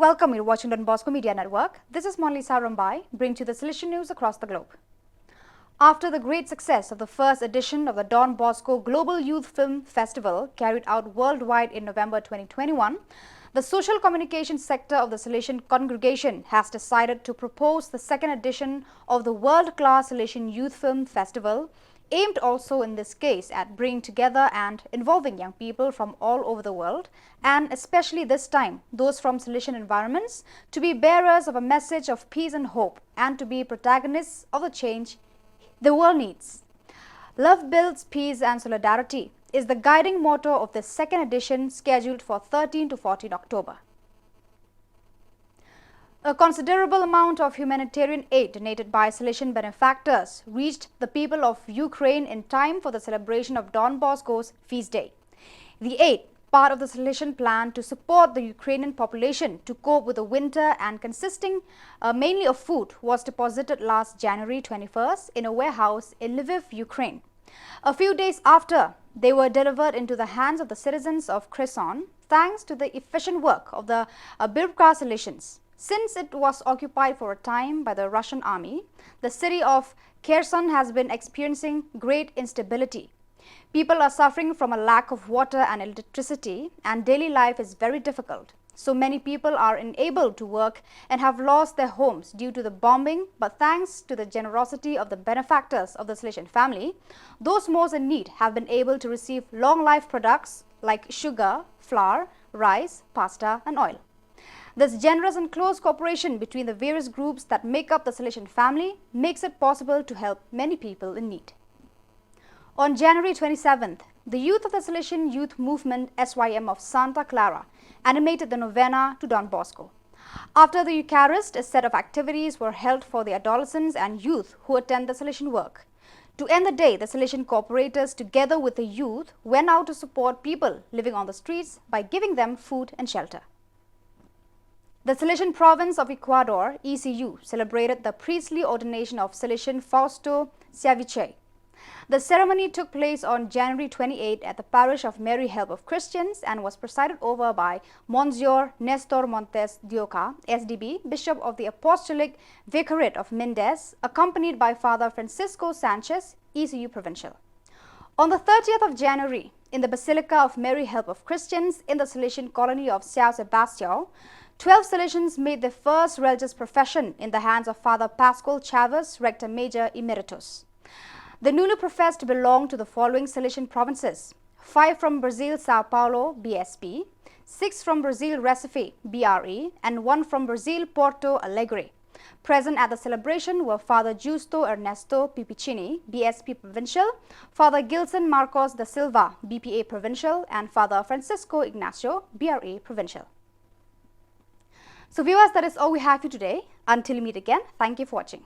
Welcome, you're watching Don Bosco Media Network. This is Monalisa Rambai, bringing you the Salesian news across the globe. After the great success of the first edition of the Don Bosco Global Youth Film Festival carried out worldwide in November 2021, the social communication sector of the Salesian congregation has decided to propose the second edition of the world-class Salesian Youth Film Festival, aimed also in this case at bringing together and involving young people from all over the world, and especially this time those from Salesian environments, to be bearers of a message of peace and hope and to be protagonists of the change the world needs. Love builds peace and solidarity is the guiding motto of the second edition, scheduled for 13 to 14 October. A considerable amount of humanitarian aid donated by Salesian benefactors reached the people of Ukraine in time for the celebration of Don Bosco's feast day. The aid, part of the Salesian plan to support the Ukrainian population to cope with the winter and consisting mainly of food, was deposited last January 21st in a warehouse in Lviv, Ukraine. A few days after, they were delivered into the hands of the citizens of Kherson, thanks to the efficient work of the Birka Salesians. Since it was occupied for a time by the Russian army, the city of Kherson has been experiencing great instability. People are suffering from a lack of water and electricity, and daily life is very difficult. So many people are unable to work and have lost their homes due to the bombing, but thanks to the generosity of the benefactors of the Salesian family, those most in need have been able to receive long-life products like sugar, flour, rice, pasta and oil. This generous and close cooperation between the various groups that make up the Salesian family makes it possible to help many people in need. On January 27th, the youth of the Salesian Youth Movement SYM of Santa Clara animated the novena to Don Bosco. After the Eucharist, a set of activities were held for the adolescents and youth who attend the Salesian work. To end the day, the Salesian cooperators, together with the youth, went out to support people living on the streets by giving them food and shelter. The Salesian province of Ecuador, ECU, celebrated the priestly ordination of Salesian Fausto Ceviche. The ceremony took place on January 28 at the parish of Mary Help of Christians and was presided over by Monsieur Nestor Montes de Oca, SDB, Bishop of the Apostolic Vicariate of Mendez, accompanied by Father Francisco Sanchez, ECU Provincial. On the 30th of January, in the Basilica of Mary Help of Christians in the Salesian colony of São Sebastião, 12 Salesians made their first religious profession in the hands of Father Pascual Chavez, Rector Major Emeritus. The newly professed belong to the following Salesian provinces: 5 from Brazil, Sao Paulo, BSP, 6 from Brazil, Recife, BRE, and 1 from Brazil, Porto Alegre. Present at the celebration were Father Justo Ernesto Pipicini, BSP Provincial, Father Gilson Marcos da Silva, BPA Provincial, and Father Francisco Ignacio, BRE Provincial. So viewers, that is all we have for you today. Until we meet again, thank you for watching.